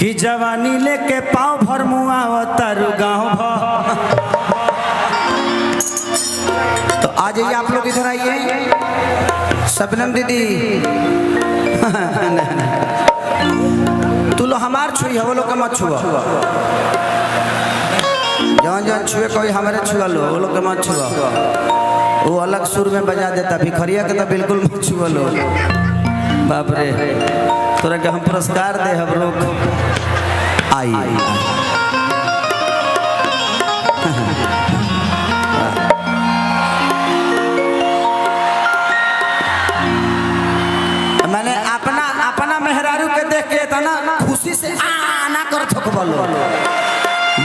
कि जवानी लेके पाँव भर मुआव तारू गाँव भर। तो आ जाइए आप लोग इधर आइए। शबनम दीदी तू लो हमार छुई है, वो लोग के मत छुआ। जौन जौन छुए कोई हमारे छुआ लो, वो लोग के मत छुआ। वो अलग सुर में बजा देता, भिखरिया के तो बिल्कुल मत छुआ लो। बाप रे, तोरा के हम पुरस्कार दे हम रोक आई। मैंने अपना अपना मेहरारू के देख के था ना खुशी से आना कर थक बोलो,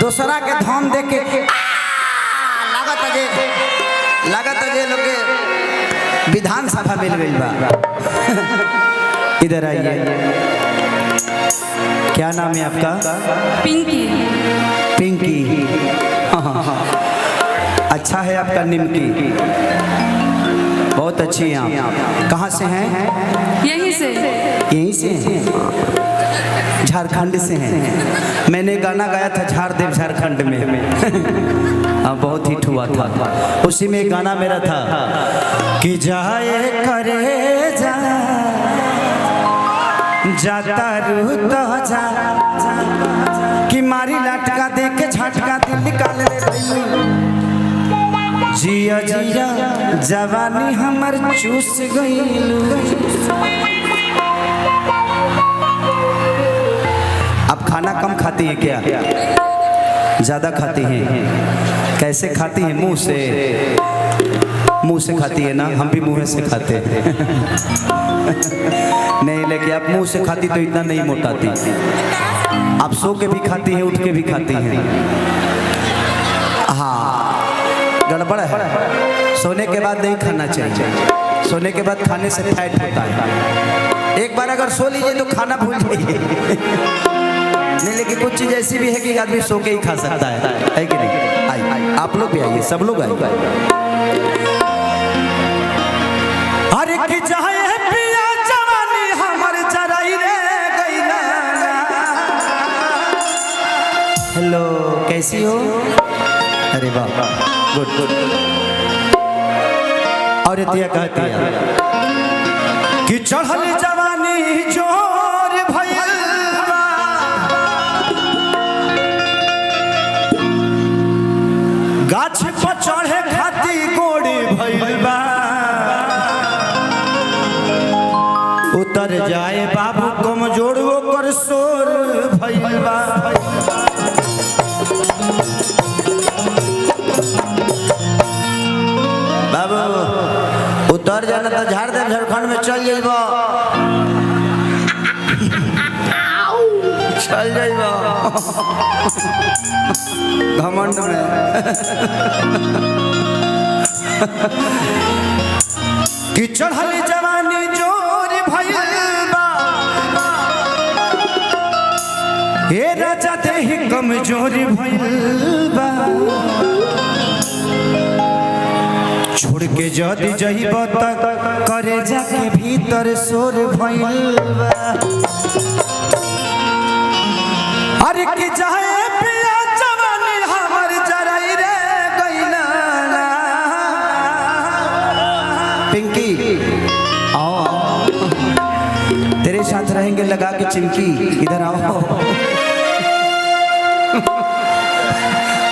दूसरा के धन देख के लागत जे लोग के विधानसभा मिल गई बा। इधर आइए, क्या नाम है आपका? पिंकी। पिंकी, हाँ। अच्छा है आपका निमकी, बहुत अच्छी हैं आप। कहाँ से हैं? यहीं से। यहीं से हैं? झारखंड से हैं। मैंने गाना गाया था झारदेव झारखंड में। हाँ, बहुत हिट हुआ था। उसी में गाना मेरा था कि जाए करे जा जाता रूता जा कि मारी लटका दे के झटका दिल निकाल ले जिया जिया जवानी हमर चूस गईलू। आप खाना कम खाती हैं क्या? ज्यादा खाती हैं? कैसे खाती हैं? मुंह से? मुंह से खाती है ना, हम भी मुंह से खाते हैं। नहीं, लेकिन आप मुंह से खाती तो इतना नहीं मोटाती। आप सो के भी खाती हैं, उठ के भी खाती हैं। हाँ, गड़बड़ है। सोने के बाद नहीं खाना चाहिए, सोने के बाद खाने से फैट होता है। एक बार अगर सो लीजिए तो खाना भूल जाइए। नहीं, लेकिन कुछ चीज ऐसी भी है कि आदमी सो के ही खा सकता है कि नहीं? आइए, आप लोग भी आइए, सब लोग आइए। अरे कि चाहे पिया जवानी हमर जराई रे गईला। हेलो, कैसी हो? अरे वाह, गुड गुड। और इतिया कहती है कि चढ़ल जवानी जोर भइल बा, गाछ पर चढ़े खाती गोड़ी भइल बा, उतर जाए बाबू कमजोर ओकर शोर भइल बा। बाबू उतर जाना तो झारदेव झारखंड में चल जाइबा, चल जाइबा घमंड में। कि चढ़ल जवानी जोर भइल बा, हे राजा देहि कमजोर भइल बा, छोड़ के जदी जइब तक करे जाके भीतर शोर भइल बा। अरे कि जाए पिया जवानी हमर जराई रे गईला। पिंकी आओ, तेरे साथ रहेंगे लगा के चिमकी, इधर आओ।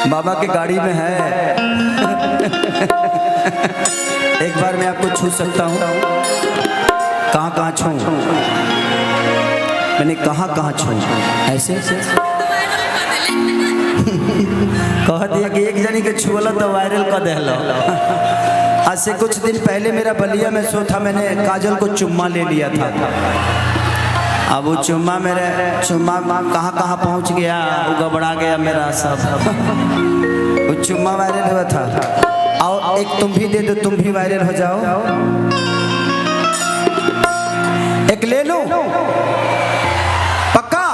बाबा की गाड़ी में है। एक बार मैं आपको छू सकता हूँ? कहाँ कहाँ छू? मैंने कहाँ छू? ऐसे कह दिया कि एक जनी के छुअला तो वायरल कर देला। आज से कुछ दिन पहले मेरा बलिया में शो था, मैंने काजल को चुम्मा ले लिया था। अब वो चुम्मा कहाँ पहुँच गया, वो गबड़ा गया मेरा सब। वो चुम्मा वायरल हुआ था। आओ एक तुम भी दे दो, तुम भी वायरल हो जाओ। एक ले लो, पक्का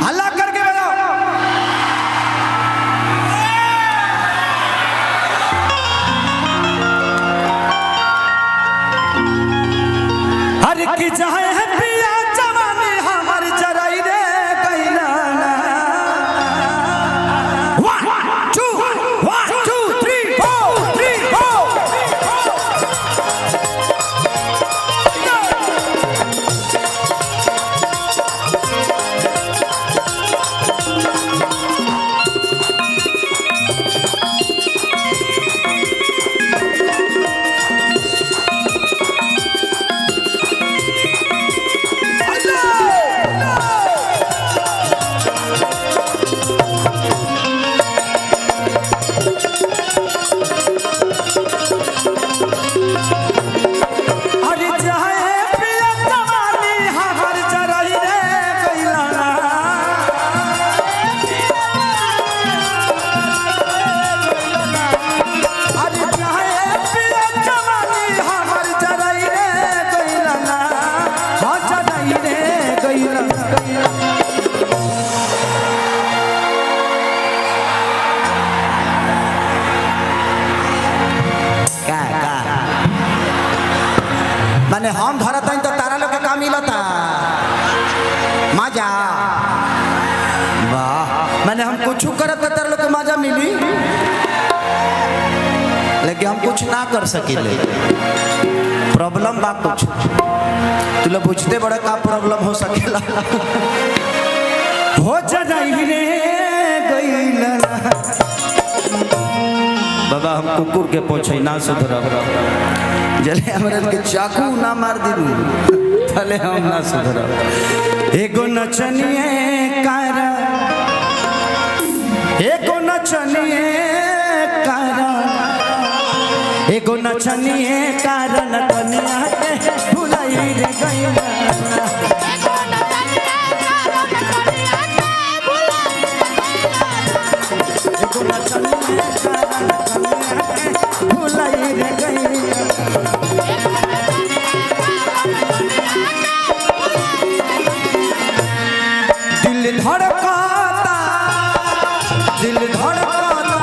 हल्ला करके बजाओ। हर की चाहे पिया जवानी हमर जराई रे मजा। वाह, मैंने हम कुछ करत तर लोग के मजा मिली, लेकिन हम कुछ ना कर सकिले। प्रॉब्लम बा कुछ, तू लोग पूछते बड़ा का प्रॉब्लम हो सकेला। हो जाई रे गईला बाबा, हम कुकुर के पोछे ना सुधरब, जले हमरा के चाकू ना मार दी भले हम ना सुधरब। एगो नचनिए कारा, एगो नचनिए कारा, एगो नचनिए कारण कनिया के भुलाई रे गईला। एगो नचनिए कारण कनिया के भुलाई रे गईला। दिल धड़काता, दिल धड़काता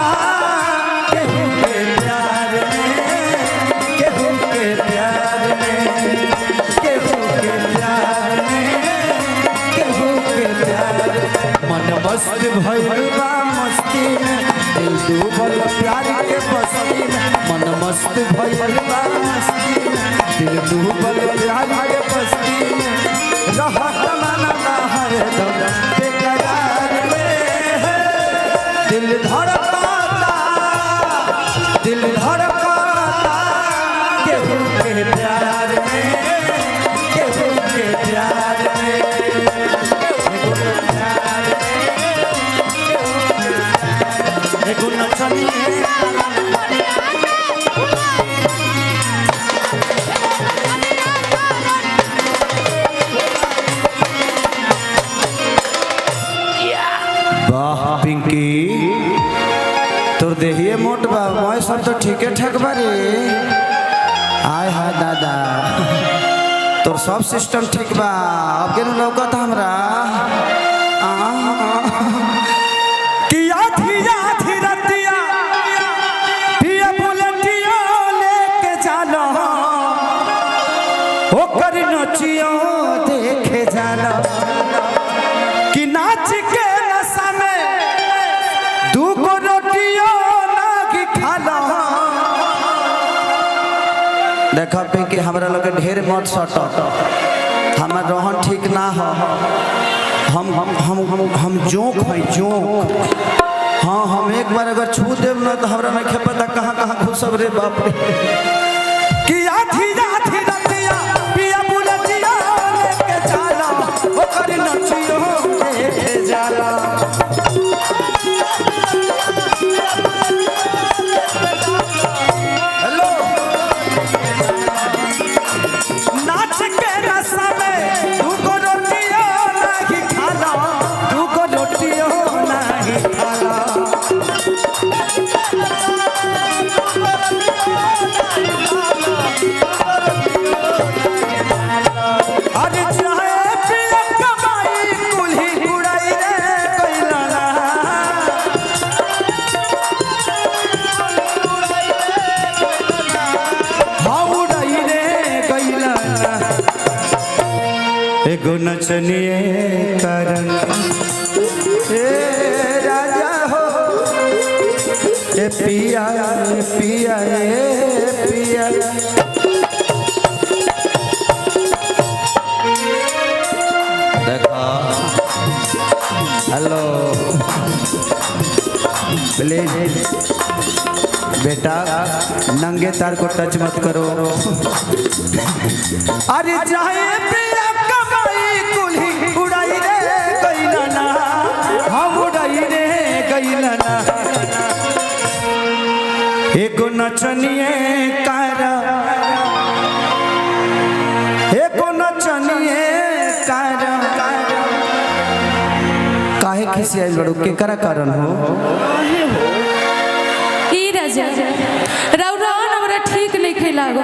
केहू के प्यार में, केहू के प्यार में, केहू के प्यार में, केहू के प्यार। मन मस्त भइल बा मस्ती में, दिल डूबल प्यार के बस्ती में। मन मस्त भइल बा मस्ती में, दिल डूबल प्यार के बस्ती में। रहत मनवा हरदम बेकरार में है। दिल धड़काता, दिल धड़काता केहू के प्यार में, केहू के प्यार में, केहू के प्यार में, एगो नचनिए पिंकी, तोर देहिए मोट बा, मैं सब तो ठीके ठाक बारे। आय हाय दादा, तोर सब सिस्टम ठीक बा। अब के लौकत हमरा कि आधी आधी रतिया पिया बुलेटिया लेके जानो, ओकर नचियो देखे जानो कि नाच के दूगो रोटियो लागी खाला। देखा पिंकी, हमरा लोग ढेर मत सट, हमार रहन ठीक ना हो। हम जोक है जोक। हाँ, हम एक बार अगर छू देव ना तो हमरा नहीं पता कहाँ कहाँ घुसब रे बाप रे। कि आधी आधी रतिया पिया बुलेटिया लेके जाला, ओकर नचियो देखे जाला। नाच के रसा में दूगो रोटियो नहीं खाला, दूगो रोटियो नहीं खाला। अरे चाहे पिया कमाई कुल्ही उड़ाई रे कैला ना। हाँ उड़ाई रे कैला ना। एगो नचनिए कारण ए राजा हो, ए पिया पिया ए पिया। देखो, हेलो प्लीज बेटा, नंगे तार को टच मत करो। अरे जाए पिया कमाई कुल्ही उड़ाई रे कैला ना, हम उड़ाई रे कैला ना। एगो नचनिए कारा, एगो नचनिए कारा। काहे खिसी आइल बड़ो, केकरा कारण हो? ई राजा राउरान हमरा ठीक नहीं खिलागो।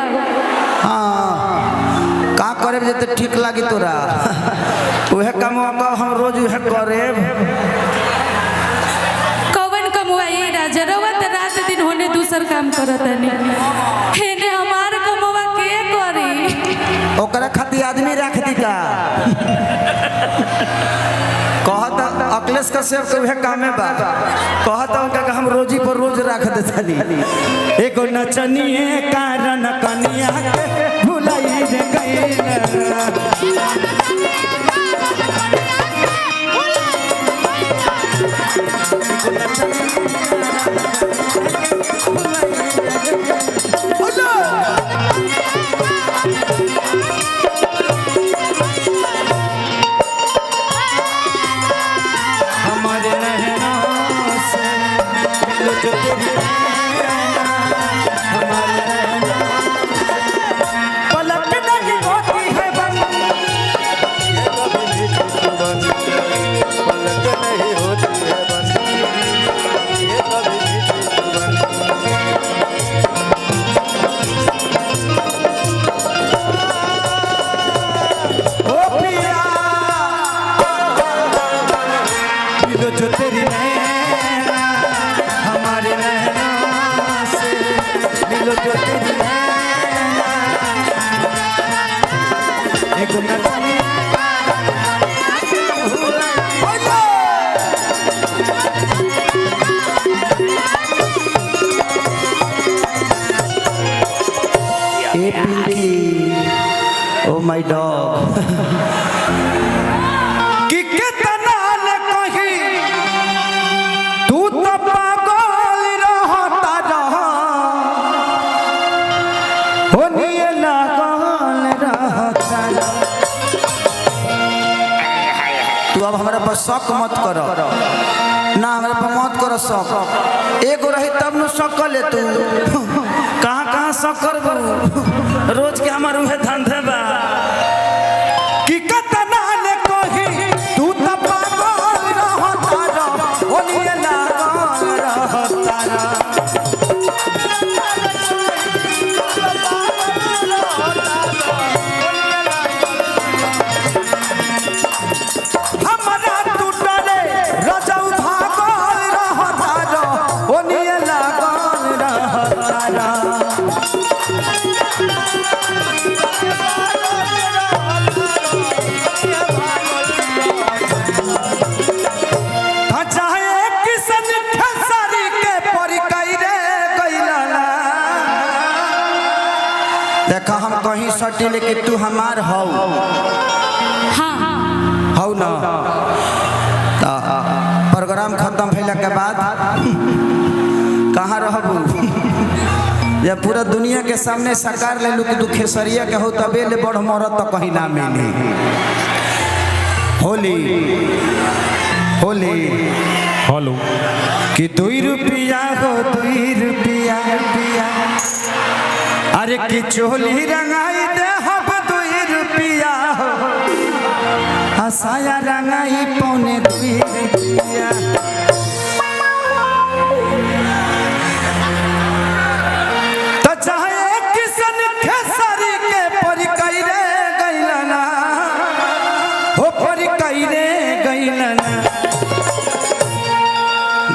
हाँ, का करे जे तो ठीक लागी तोरा। उहे काम हम रोज उहे करे। कवन कमवाई राजा, रवा त रात दिन होने दूसर काम करत नहीं। हेने हमार कमवा के करी? ओकरा खातिर आदमी रख दी का। अखिलेश कश्यप के वह काम है बा कहता हूँ कि हम रोजी पर रोज रख देता नहीं एगो नचनिए कारण कनिया के भुलाई रे गइल हमारे नैना से मिलो जो तेरी नैना, हमारे नैना पलक नहीं होती है बंद, ये कभी मीठी जुबान, पलक नहीं होती है बंद, ये कभी मीठी जुबान। ओ पिया मिलो जो तेरी नैना, हमारे नैना से मिलो जो तेरी नैना, एक नचनिए ए पिंकी ओ माय डॉग कि कितना ले कही तू तो पागल रहता रहा हो निये लागल रहता रहा। तू अब हमारे पर शक मत करो ना, हमारे पर मत करो शक, एगो रही तब न शक कर ले तू कहाँ कहाँ शक करबू रोज के हमार उहे धंधे बा कि कितना ले कही तू तो पागल रहता रहा ओ निये लागल रहता रहा। हमरा तू डरे रजऊ भागल रहता रहा ओ निये लागल रहता रहा। चाहे किसन खेसारी के परिकई रे गइला देखा हम कहीं सटी लेकिन तू हमार हौ हौ ना। ता प्रोग्राम खत्म भइला के बाद कहाँ रहबू जब पूरा दुनिया के सामने सरकार ले लू कि तू खेसरिया के हो तबे ले बड़ मरत तो कहीं ना मिली। होली होली हेलो कि 2 रुपया हो 2 रुपया पिया अरे कि चोली रंगाई दे हम 2 रुपया हो हसाया रंगाई पौने 2 रुपया। तो चाहे किसन खेसारी के परिकई रे गइलना हो परिकई रे गइलना।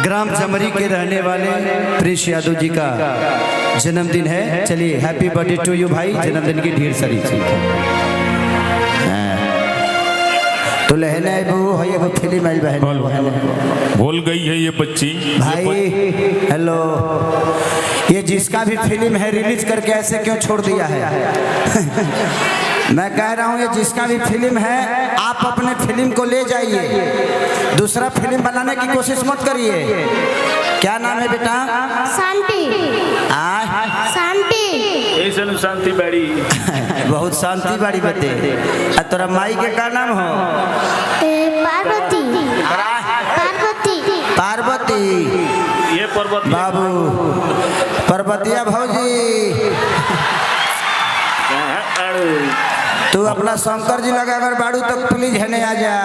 ग्राम जमरी के रहने वाले प्रिंस यादव जी का जन्मदिन है। चलिए हैप्पी बर्थडे टू यू भाई, जन्मदिन की ढेर सारी तो लहना बहू है एगो फिल्म आई बहन भूल गई है ये बच्ची भाई। हेलो ये जिसका भी फिल्म है रिलीज करके ऐसे क्यों छोड़ दिया है मैं कह रहा हूँ ये जिसका भी फिल्म है आप अपने फिल्म को ले जाइए, दूसरा फिल्म बनाने की कोशिश मत करिए। क्या नाम है बेटा? शांति शांति ऐसा शांति बड़ी बहुत शांति बड़ी बते। तोरा माई के का नाम हो? पार्वती पार्वती पार्वती। ये पर्वत बाबू पर्वतिया भौजी तू अपना शंकर जी लगा अगर बाड़ू तो प्लीज है आ जा।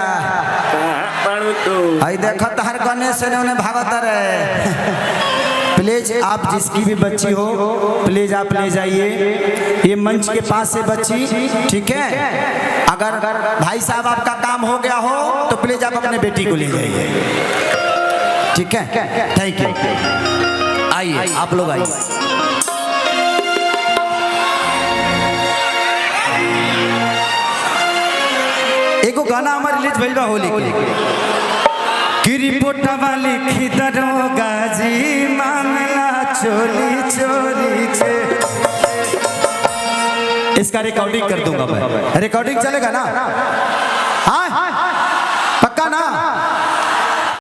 आई देखा हर गणेश से उन्हें भागता रहे। प्लीज आप जिसकी भी बच्ची हो प्लीज आप ले जाइए ये मंच के पास से बच्ची, ठीक है। अगर भाई साहब आपका काम हो गया हो तो प्लीज आप अपने बेटी को ले जाइए, ठीक है। Thank you. आइए आप लोग आइए। एगो गाना हमारे रिलीज भइल बा होली के, कि रिपोर्टा वाली दरोगा जी मामला चोरी चोरी छे। इसका रिकॉर्डिंग कर दूंगा मैं, रिकॉर्डिंग चलेगा ना? हाँ पक्का ना?